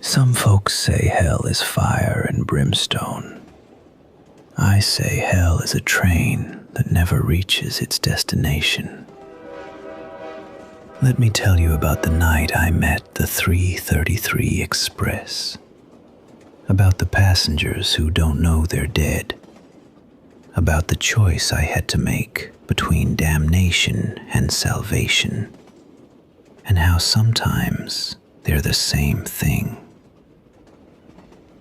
Some folks say hell is fire and brimstone. I say hell is a train that never reaches its destination. Let me tell you about the night I met the 333 Express. About the passengers who don't know they're dead. About the choice I had to make between damnation and salvation. And how sometimes they're the same thing.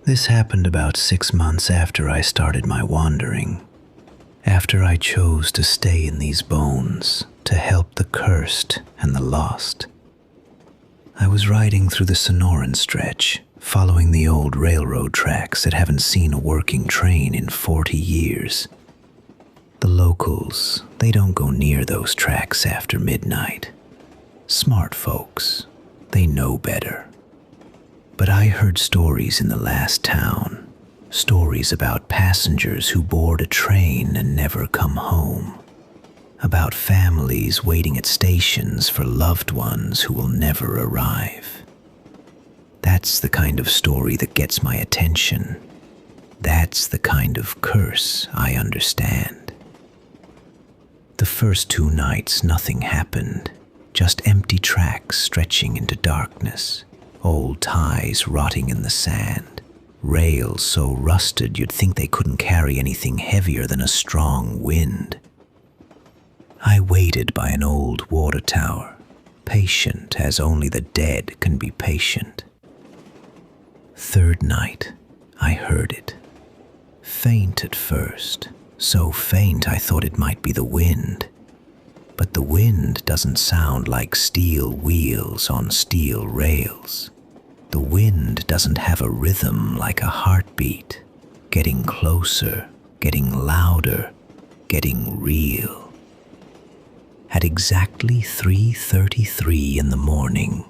This happened about 6 months after I started my wandering, after I chose to stay in these bones to help the cursed and the lost. I was riding through the Sonoran stretch, following the old railroad tracks that haven't seen a working train in 40 years. The locals, they don't go near those tracks after midnight. Smart folks, they know better. But I heard stories in the last town, stories about passengers who board a train and never come home, about families waiting at stations for loved ones who will never arrive. That's the kind of story that gets my attention. That's the kind of curse I understand. The first 2 nights, nothing happened, just empty tracks stretching into darkness. Old ties rotting in the sand, rails so rusted you'd think they couldn't carry anything heavier than a strong wind. I waited by an old water tower, patient as only the dead can be patient. Third night, I heard it. Faint at first, so faint I thought it might be the wind. But the wind doesn't sound like steel wheels on steel rails. The wind doesn't have a rhythm like a heartbeat, getting closer, getting louder, getting real. At exactly 3:33 in the morning,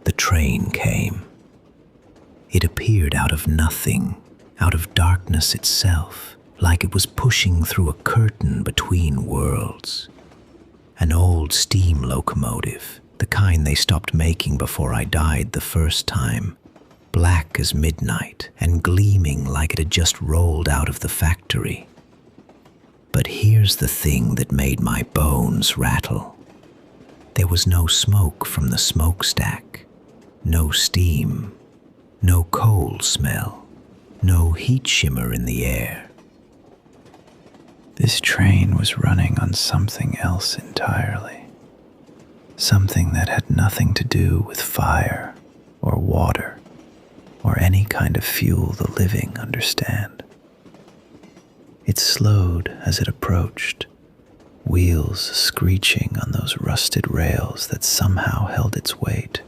the train came. It appeared out of nothing, out of darkness itself, like it was pushing through a curtain between worlds. An old steam locomotive, the kind they stopped making before I died the first time, black as midnight and gleaming like it had just rolled out of the factory. But here's the thing that made my bones rattle. There was no smoke from the smokestack, no steam, no coal smell, no heat shimmer in the air. This train was running on something else entirely. Something that had nothing to do with fire or water or any kind of fuel the living understand. It slowed as it approached, wheels screeching on those rusted rails that somehow held its weight.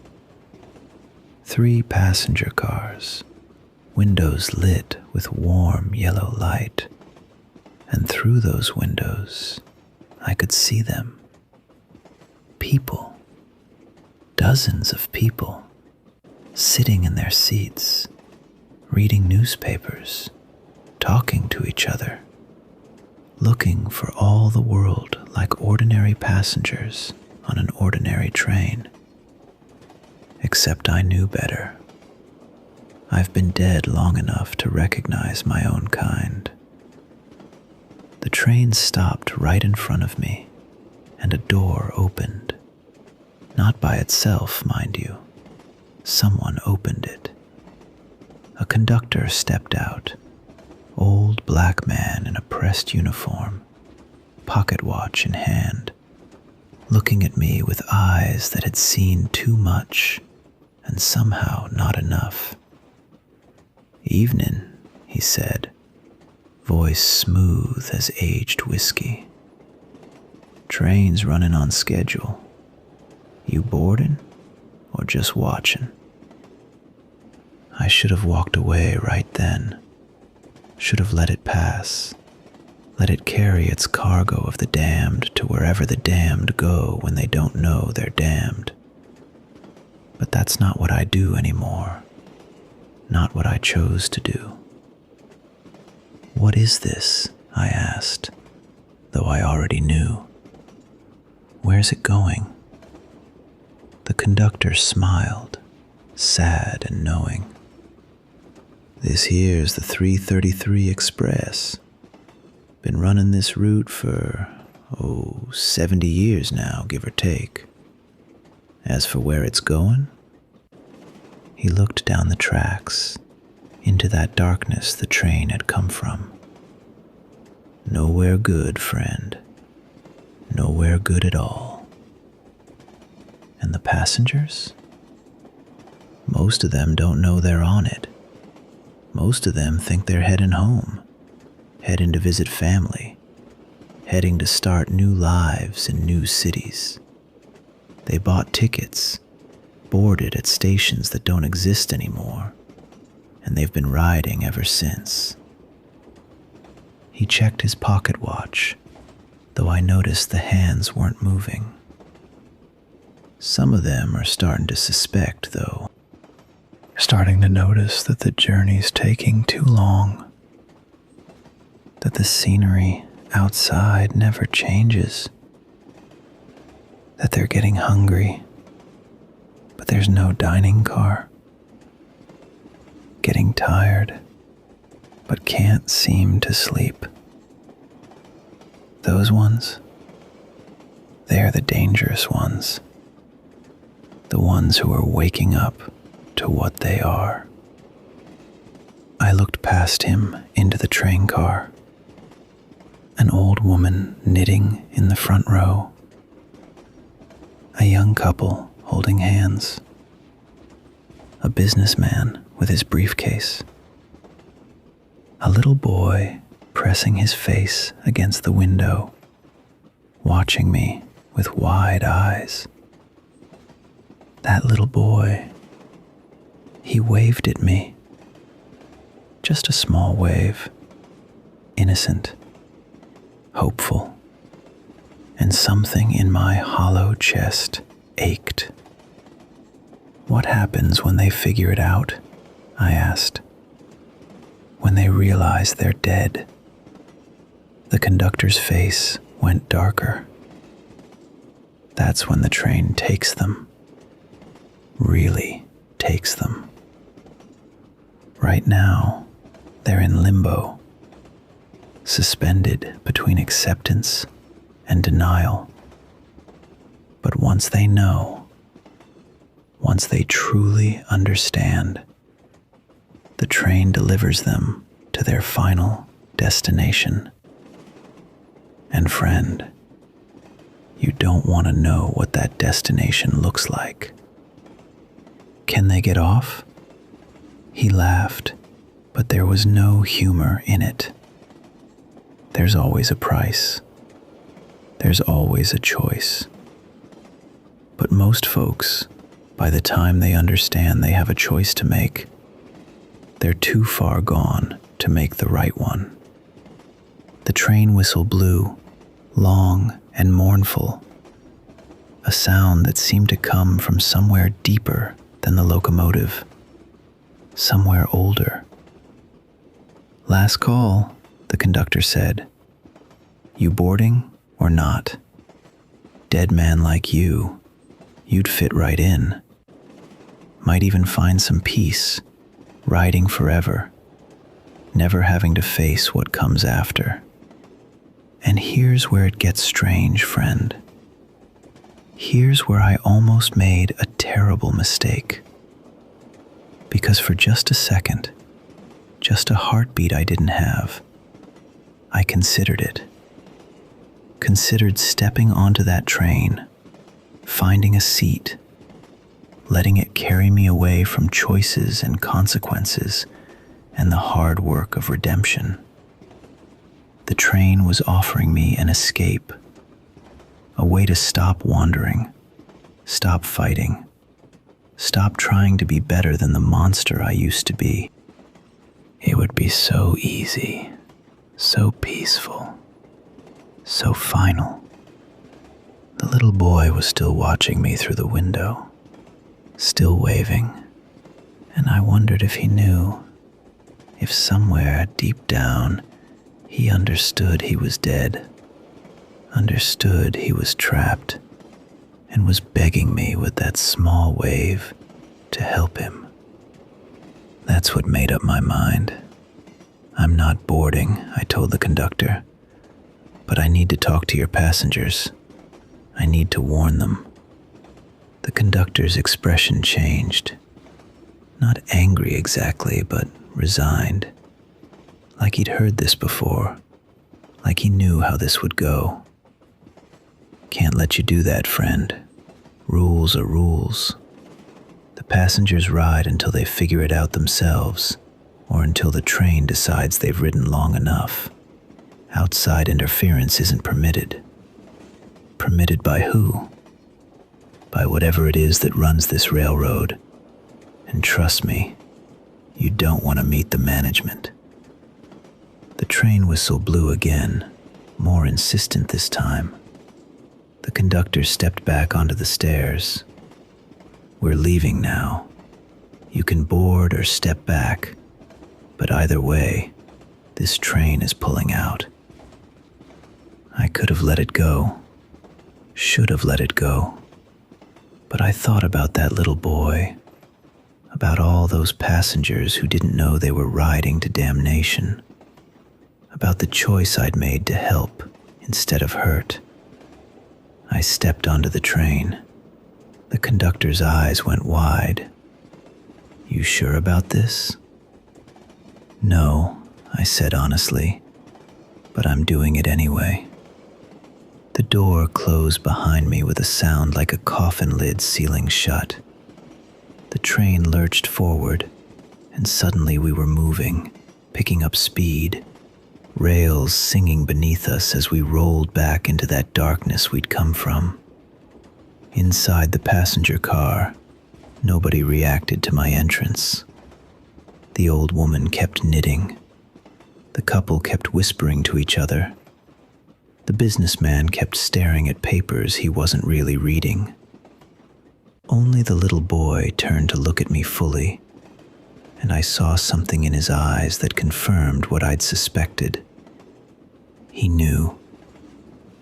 3 passenger cars, windows lit with warm yellow light. And through those windows, I could see them. People, dozens of people, sitting in their seats, reading newspapers, talking to each other, looking for all the world like ordinary passengers on an ordinary train. Except I knew better. I've been dead long enough to recognize my own kind. The train stopped right in front of me, and a door opened. Not by itself, mind you. Someone opened it. A conductor stepped out, old black man in a pressed uniform, pocket watch in hand, looking at me with eyes that had seen too much and somehow not enough. "Evenin'," he said, voice smooth as aged whiskey. "Train's running on schedule. You boarding or just watching?" I should have walked away right then. Should have let it pass. Let it carry its cargo of the damned to wherever the damned go when they don't know they're damned. But that's not what I do anymore. Not what I chose to do. "What is this?" I asked, though I already knew. "Where's it going?" The conductor smiled, sad and knowing. This here's the 333 Express. Been running this route for, 70 years now, give or take. As for where it's going, he looked down the tracks into that darkness the train had come from. Nowhere good, friend. Nowhere good at all. And the passengers? Most of them don't know they're on it. Most of them think they're heading home, heading to visit family, heading to start new lives in new cities. They bought tickets, boarded at stations that don't exist anymore, and they've been riding ever since. He checked his pocket watch, though I noticed the hands weren't moving. Some of them are starting to suspect, though. Starting to notice that the journey's taking too long, that the scenery outside never changes, that they're getting hungry, but there's no dining car, getting tired, but can't seem to sleep. Those ones, they're the dangerous ones, the ones who are waking up to what they are. I looked past him into the train car. An old woman knitting in the front row. A young couple holding hands. A businessman with his briefcase. A little boy pressing his face against the window, watching me with wide eyes. That little boy, he waved at me. Just a small wave, innocent, hopeful, and something in my hollow chest ached. What happens when they figure it out? I asked. When they realize they're dead. The conductor's face went darker. That's when the train takes them. Really takes them. Right now, they're in limbo, suspended between acceptance and denial. But once they know, once they truly understand, the train delivers them to their final destination. And friend, you don't want to know what that destination looks like. Can they get off? He laughed, but there was no humor in it. There's always a price. There's always a choice. But most folks, by the time they understand they have a choice to make, they're too far gone to make the right one. The train whistle blew, long and mournful, a sound that seemed to come from somewhere deeper than the locomotive, somewhere older. Last call, the conductor said. You boarding or not? Dead man like you, you'd fit right in. Might even find some peace, riding forever, never having to face what comes after. And here's where it gets strange, friend. Here's where I almost made a terrible mistake. Because for just a second, just a heartbeat I didn't have, I considered it. Considered stepping onto that train, finding a seat, letting it carry me away from choices and consequences and the hard work of redemption. The train was offering me an escape, a way to stop wandering, stop fighting, stop trying to be better than the monster I used to be. It would be so easy, so peaceful, so final. The little boy was still watching me through the window, still waving, and I wondered if he knew, if somewhere deep down he understood he was dead, understood he was trapped, and was begging me with that small wave to help him. That's what made up my mind. I'm not boarding, I told the conductor, but I need to talk to your passengers. I need to warn them. The conductor's expression changed. Not angry exactly, but resigned. Like he'd heard this before. Like he knew how this would go. Can't let you do that, friend. Rules are rules. The passengers ride until they figure it out themselves, or until the train decides they've ridden long enough. Outside interference isn't permitted. Permitted by who? By whatever it is that runs this railroad. And trust me, you don't want to meet the management. The train whistle blew again, more insistent this time. The conductor stepped back onto the stairs. We're leaving now. You can board or step back, but either way, this train is pulling out. I could have let it go, should have let it go, but I thought about that little boy, about all those passengers who didn't know they were riding to damnation, about the choice I'd made to help instead of hurt. I stepped onto the train. The conductor's eyes went wide. You sure about this? No, I said honestly, but I'm doing it anyway. The door closed behind me with a sound like a coffin lid sealing shut. The train lurched forward, and suddenly we were moving, picking up speed, rails singing beneath us as we rolled back into that darkness we'd come from. Inside the passenger car, nobody reacted to my entrance. The old woman kept knitting. The couple kept whispering to each other. The businessman kept staring at papers he wasn't really reading. Only the little boy turned to look at me fully, and I saw something in his eyes that confirmed what I'd suspected. He knew.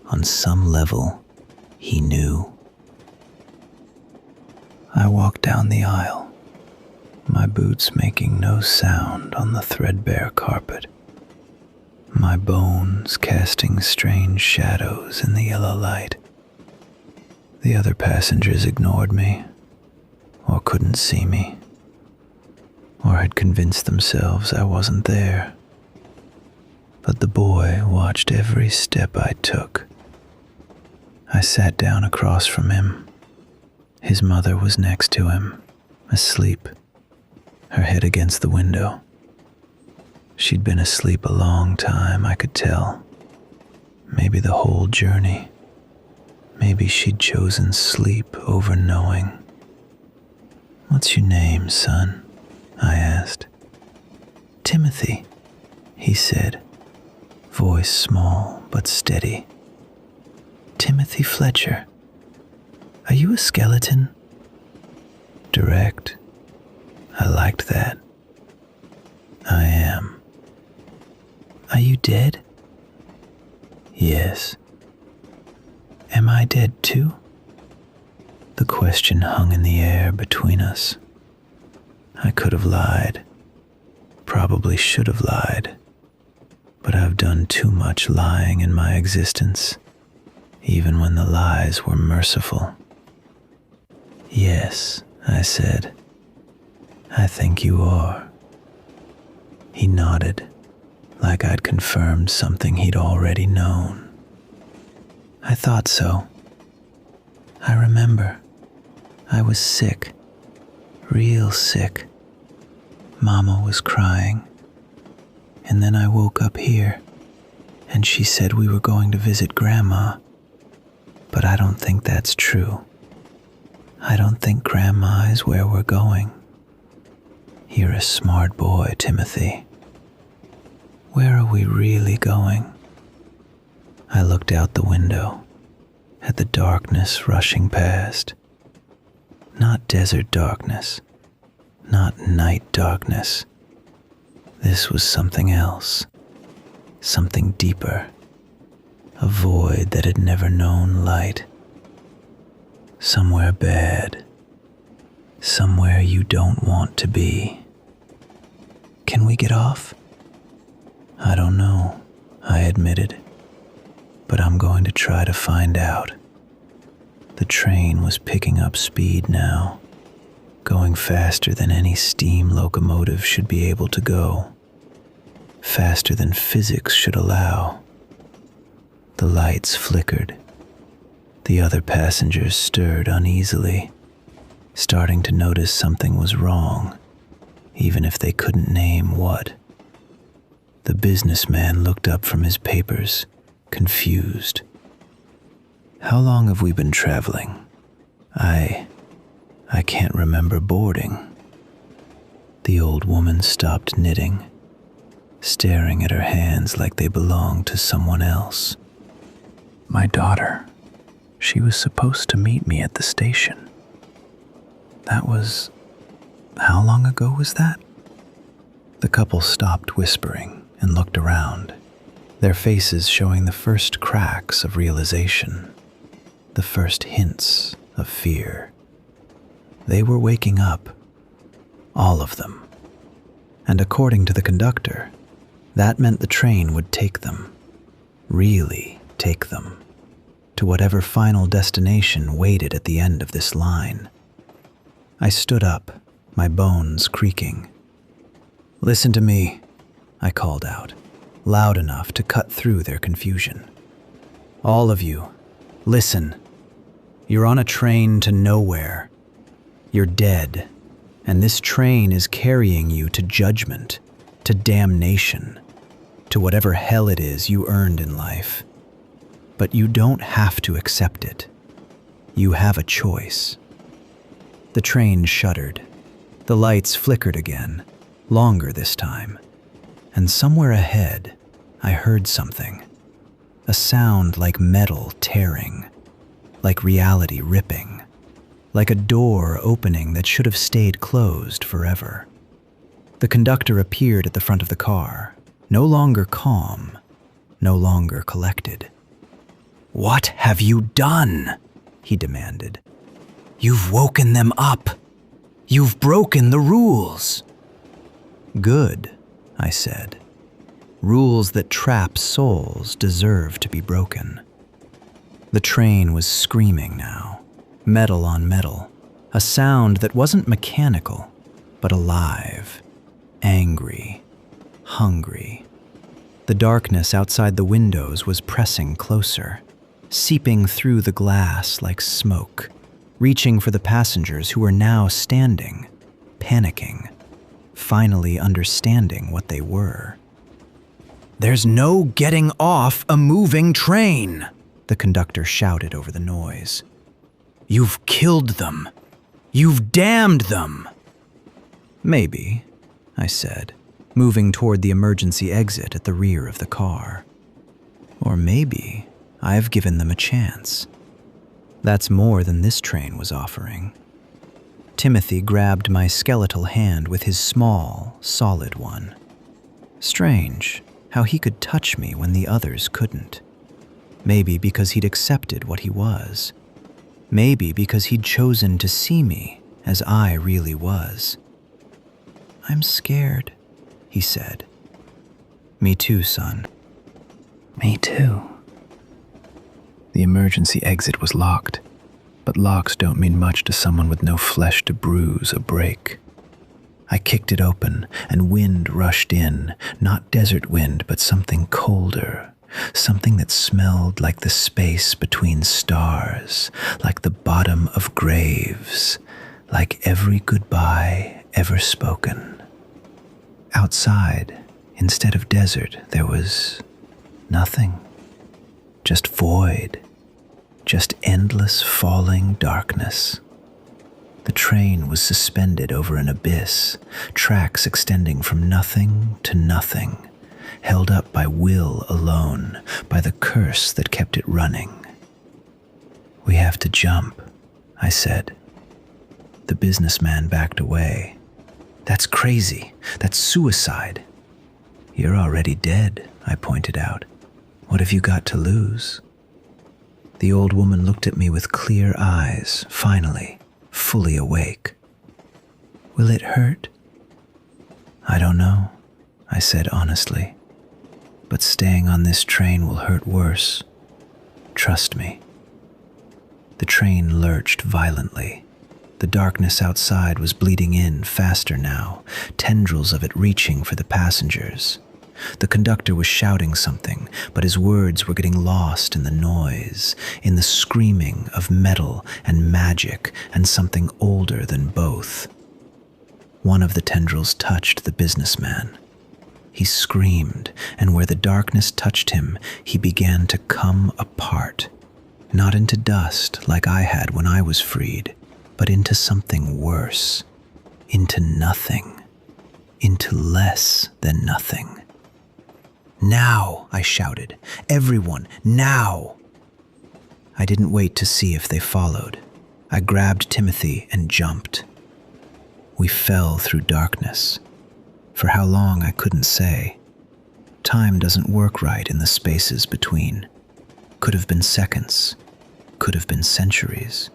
On some level, he knew. I walked down the aisle, my boots making no sound on the threadbare carpet, my bones casting strange shadows in the yellow light. The other passengers ignored me, or couldn't see me, or had convinced themselves I wasn't there. But the boy watched every step I took. I sat down across from him. His mother was next to him, asleep, her head against the window. She'd been asleep a long time, I could tell. Maybe the whole journey. Maybe she'd chosen sleep over knowing. "What's your name, son?" I asked. "Timothy," he said, voice small but steady. "Timothy Fletcher. Are you a skeleton?" Direct. I liked that. "I am." "Are you dead?" "Yes." "Am I dead too?" The question hung in the air between us. I could have lied, probably should have lied, but I've done too much lying in my existence, even when the lies were merciful. "Yes," I said. "I think you are." He nodded, like I'd confirmed something he'd already known. "I thought so. I remember. I was sick, real sick. Mama was crying. And then I woke up here, and she said we were going to visit Grandma. But I don't think that's true. I don't think Grandma is where we're going." "You're a smart boy, Timothy. Where are we really going?" I looked out the window, at the darkness rushing past. Not desert darkness, not night darkness. This was something else, something deeper, a void that had never known light. Somewhere bad, Somewhere you don't want to be. Can we get off? I don't know, I admitted, but I'm going to try to find out. The train was picking up speed now, going faster than any steam locomotive should be able to go, faster than physics should allow. The lights flickered. The other passengers stirred uneasily, starting to notice something was wrong, even if they couldn't name what. The businessman looked up from his papers, confused. How long have we been traveling? I can't remember boarding. The old woman stopped knitting, staring at her hands like they belonged to someone else. My daughter. She was supposed to meet me at the station. That was... how long ago was that? The couple stopped whispering and looked around, their faces showing the first cracks of realization, the first hints of fear. They were waking up, all of them. And according to the conductor, that meant the train would take them, really take them, to whatever final destination waited at the end of this line. I stood up, my bones creaking. "Listen to me," I called out, loud enough to cut through their confusion. "All of you, listen. You're on a train to nowhere. You're dead, and this train is carrying you to judgment, to damnation, to whatever hell it is you earned in life. But you don't have to accept it. You have a choice." The train shuddered. The lights flickered again, longer this time. And somewhere ahead, I heard something. A sound like metal tearing, like reality ripping, like a door opening that should have stayed closed forever. The conductor appeared at the front of the car, no longer calm, no longer collected. "What have you done?" he demanded. "You've woken them up. You've broken the rules." "Good," I said. "Rules that trap souls deserve to be broken." The train was screaming now, metal on metal, a sound that wasn't mechanical, but alive, angry, hungry. The darkness outside the windows was pressing closer, seeping through the glass like smoke, reaching for the passengers who were now standing, panicking, finally understanding what they were. "There's no getting off a moving train," the conductor shouted over the noise. "You've killed them. You've damned them." "Maybe," I said, moving toward the emergency exit at the rear of the car. "Or maybe I've given them a chance. That's more than this train was offering." Timothy grabbed my skeletal hand with his small, solid one. Strange how he could touch me when the others couldn't. Maybe because he'd accepted what he was. Maybe because he'd chosen to see me as I really was. "I'm scared," he said. "Me too, son." "Me too." The emergency exit was locked, but locks don't mean much to someone with no flesh to bruise or break. I kicked it open, and wind rushed in, not desert wind, but something colder, something that smelled like the space between stars, like the bottom of graves, like every goodbye ever spoken. Outside, instead of desert, there was nothing. Just void, just endless falling darkness. The train was suspended over an abyss, tracks extending from nothing to nothing, held up by will alone, by the curse that kept it running. "We have to jump," I said. The businessman backed away. "That's crazy. That's suicide." "You're already dead," I pointed out. "What have you got to lose?" The old woman looked at me with clear eyes, finally, fully awake. Will it hurt? I don't know, I said honestly. But staying on this train will hurt worse. Trust me. The train lurched violently. The darkness outside was bleeding in faster now, tendrils of it reaching for the passengers. The conductor was shouting something, but his words were getting lost in the noise, in the screaming of metal and magic and something older than both. One of the tendrils touched the businessman. He screamed, and where the darkness touched him, he began to come apart. Not into dust like I had when I was freed, but into something worse. Into nothing. Into less than nothing. Now, I shouted. Everyone, now! I didn't wait to see if they followed. I grabbed Timothy and jumped. We fell through darkness. For how long, I couldn't say. Time doesn't work right in the spaces between. Could have been seconds. Could have been centuries.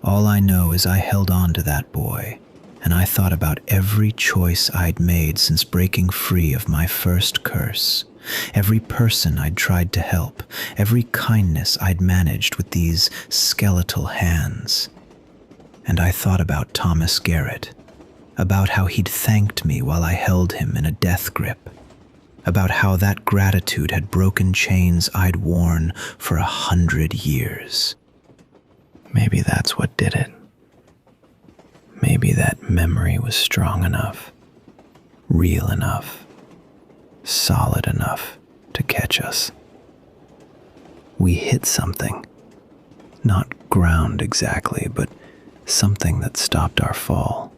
All I know is I held on to that boy, and I thought about every choice I'd made since breaking free of my first curse, every person I'd tried to help, every kindness I'd managed with these skeletal hands. And I thought about Thomas Garrett, about how he'd thanked me while I held him in a death grip, about how that gratitude had broken chains I'd worn for 100 years. Maybe that's what did it. Maybe that memory was strong enough, real enough, solid enough to catch us. We hit something. Not ground exactly, but something that stopped our fall.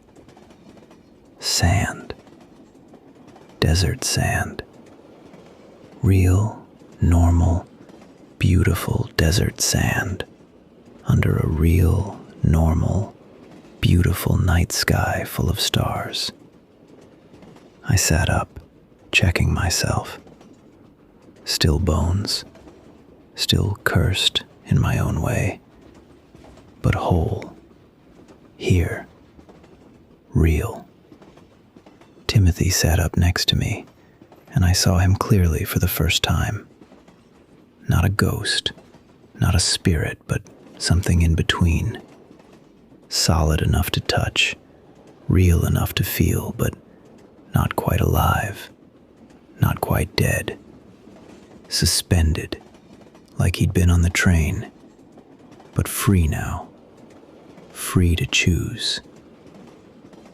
Sand. Desert sand. Real, normal, beautiful desert sand under a real, normal, beautiful night sky full of stars. I sat up, checking myself. Still bones, still cursed in my own way, but whole, here, real. Timothy sat up next to me, and I saw him clearly for the first time. Not a ghost, not a spirit, but something in between. Solid enough to touch, real enough to feel, but not quite alive, not quite dead. Suspended, like he'd been on the train, but free now, free to choose.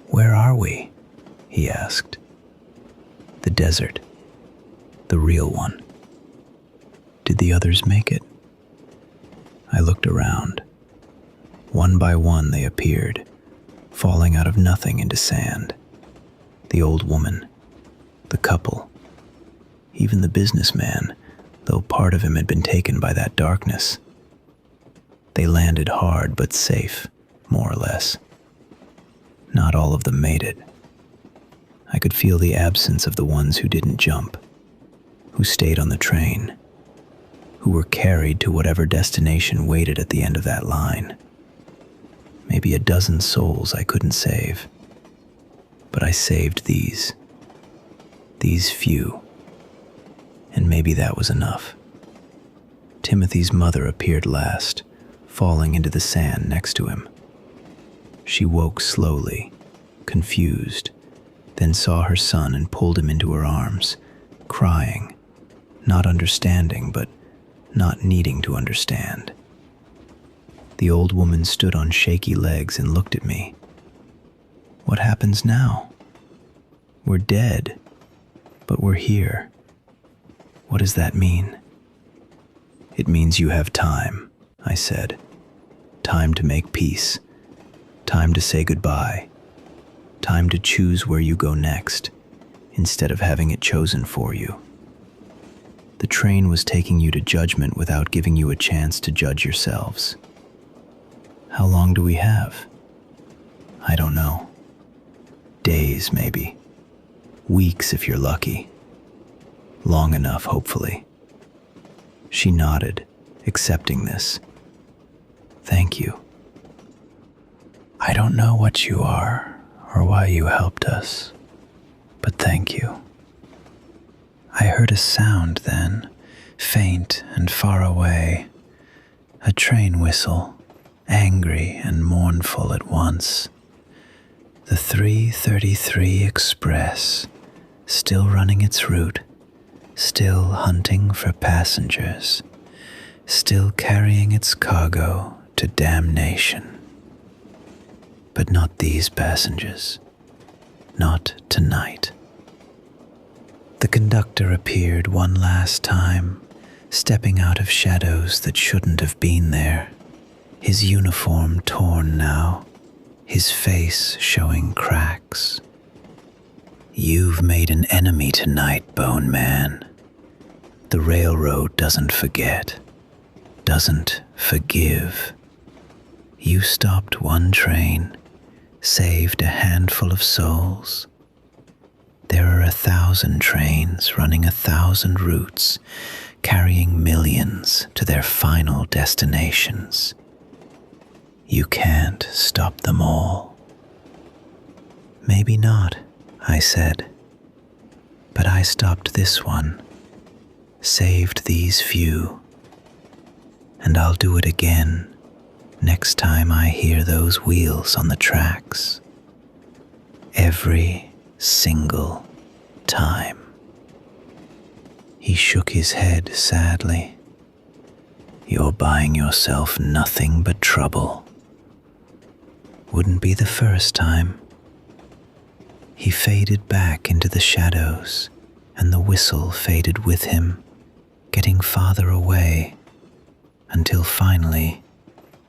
Where are we? He asked. The desert, the real one. Did the others make it? I looked around. One by one they appeared, falling out of nothing into sand. The old woman, the couple, even the businessman, though part of him had been taken by that darkness. They landed hard but safe, more or less. Not all of them made it. I could feel the absence of the ones who didn't jump, who stayed on the train, who were carried to whatever destination waited at the end of that line. Maybe a dozen souls I couldn't save. But I saved these few. And maybe that was enough. Timothy's mother appeared last, falling into the sand next to him. She woke slowly, confused, then saw her son and pulled him into her arms, crying, not understanding, but not needing to understand. The old woman stood on shaky legs and looked at me. What happens now? We're dead, but we're here. What does that mean? It means you have time, I said. Time to make peace. Time to say goodbye. Time to choose where you go next, instead of having it chosen for you. The train was taking you to judgment without giving you a chance to judge yourselves. How long do we have? I don't know. Days, maybe. Weeks, if you're lucky. Long enough, hopefully. She nodded, accepting this. Thank you. I don't know what you are or why you helped us, but thank you. I heard a sound then, faint and far away, a train whistle, angry and mournful at once. The 3:33 Express, still running its route, still hunting for passengers, still carrying its cargo to damnation. But not these passengers, not tonight. The conductor appeared one last time, stepping out of shadows that shouldn't have been there, his uniform torn now, his face showing cracks. You've made an enemy tonight, Bone Man. The railroad doesn't forget, doesn't forgive. You stopped one train, saved a handful of souls. There are 1,000 trains running 1,000 routes, carrying millions to their final destinations. You can't stop them all. Maybe not, I said. But I stopped this one, saved these few, and I'll do it again next time I hear those wheels on the tracks. Every single time. He shook his head sadly. You're buying yourself nothing but trouble. Wouldn't be the first time. He faded back into the shadows, and the whistle faded with him, getting farther away, until finally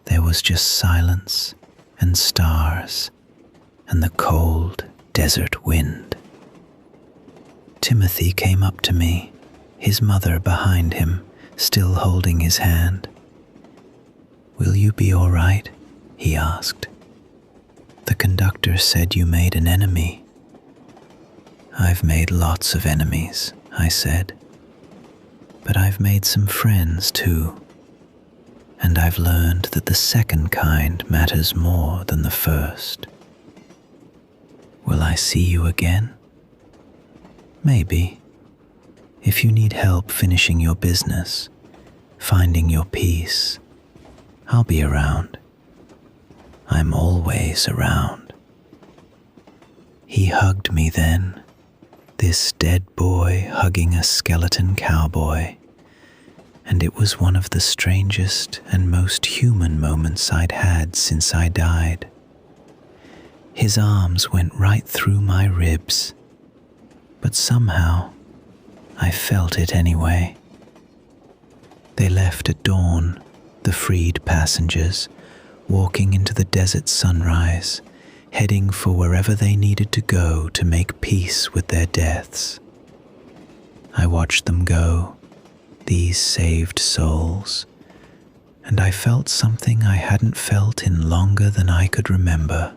there was just silence and stars and the cold desert wind. Timothy came up to me, his mother behind him, still holding his hand. Will you be all right? He asked. The conductor said you made an enemy. I've made lots of enemies, I said. But I've made some friends too. And I've learned that the second kind matters more than the first. Will I see you again? Maybe. If you need help finishing your business, finding your peace, I'll be around. I'm always around. He hugged me then, this dead boy hugging a skeleton cowboy, and it was one of the strangest and most human moments I'd had since I died. His arms went right through my ribs, but somehow I felt it anyway. They left at dawn, the freed passengers, walking into the desert sunrise, heading for wherever they needed to go to make peace with their deaths. I watched them go, these saved souls, and I felt something I hadn't felt in longer than I could remember.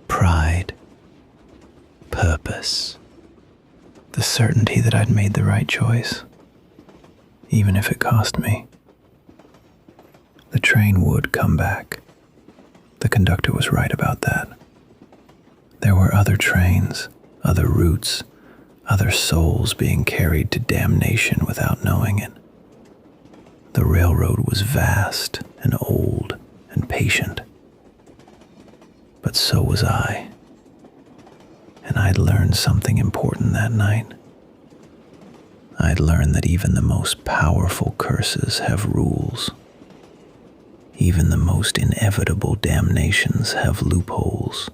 Pride, purpose, the certainty that I'd made the right choice, even if it cost me. The train would come back. The conductor was right about that. There were other trains, other routes, other souls being carried to damnation without knowing it. The railroad was vast and old and patient. But so was I. And I'd learned something important that night. I'd learned that even the most powerful curses have rules. Even the most inevitable damnations have loopholes.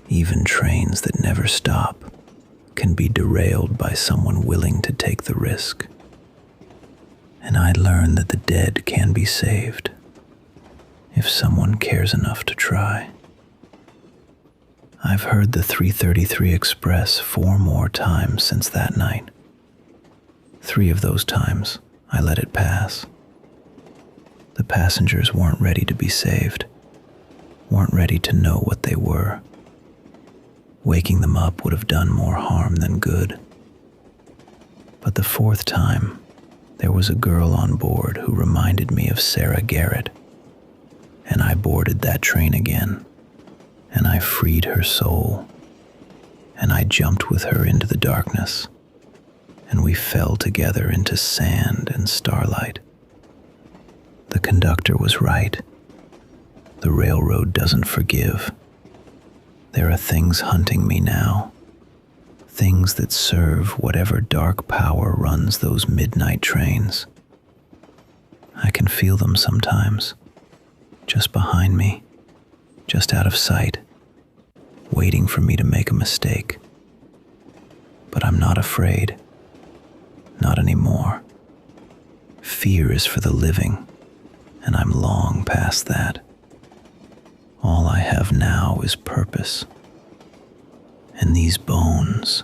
Even trains that never stop can be derailed by someone willing to take the risk. And I learned that the dead can be saved if someone cares enough to try. I've heard the 3:33 Express 4 more times since that night. 3 of those times, I let it pass. The passengers weren't ready to be saved, weren't ready to know what they were. Waking them up would have done more harm than good. But the 4th time, there was a girl on board who reminded me of Sarah Garrett, and I boarded that train again and I freed her soul, and I jumped with her into the darkness, and we fell together into sand and starlight. The conductor was right. The railroad doesn't forgive. There are things hunting me now, things that serve whatever dark power runs those midnight trains. I can feel them sometimes, just behind me, just out of sight, waiting for me to make a mistake. But I'm not afraid, not anymore. Fear is for the living, and I'm long past that. All I have now is purpose, and these bones,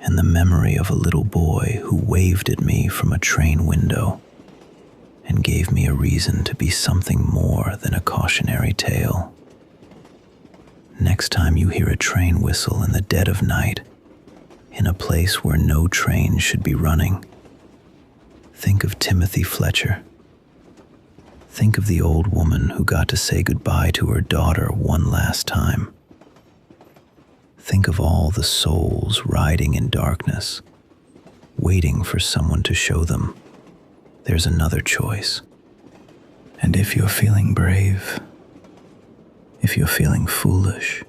and the memory of a little boy who waved at me from a train window and gave me a reason to be something more than a cautionary tale. Next time you hear a train whistle in the dead of night, in a place where no train should be running, think of Timothy Fletcher. Think of the old woman who got to say goodbye to her daughter one last time. Think of all the souls riding in darkness, waiting for someone to show them there's another choice. And if you're feeling brave, if you're feeling foolish,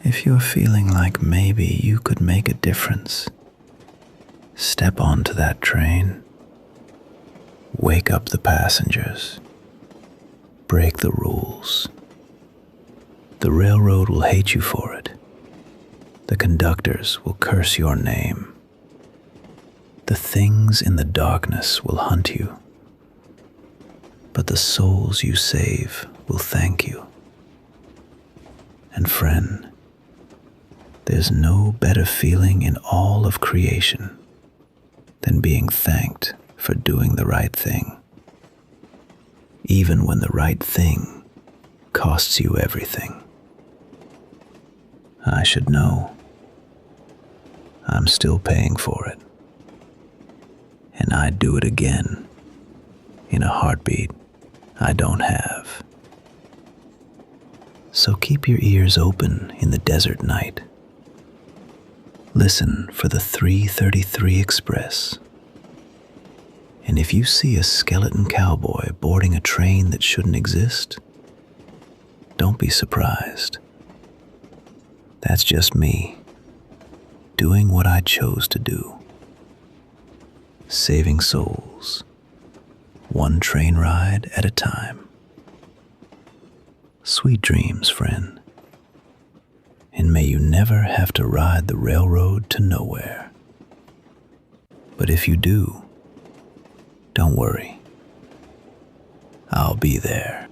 if you're feeling like maybe you could make a difference, step onto that train. Wake up the passengers. Break the rules. The railroad will hate you for it. The conductors will curse your name. The things in the darkness will hunt you. But the souls you save will thank you. And friend, there's no better feeling in all of creation than being thanked for doing the right thing, even when the right thing costs you everything. I should know. I'm still paying for it. And I'd do it again in a heartbeat I don't have. So keep your ears open in the desert night. Listen for the 3:33 Express. And if you see a skeleton cowboy boarding a train that shouldn't exist, don't be surprised. That's just me, doing what I chose to do. Saving souls, one train ride at a time. Sweet dreams, friend. And may you never have to ride the railroad to nowhere. But if you do, don't worry. I'll be there.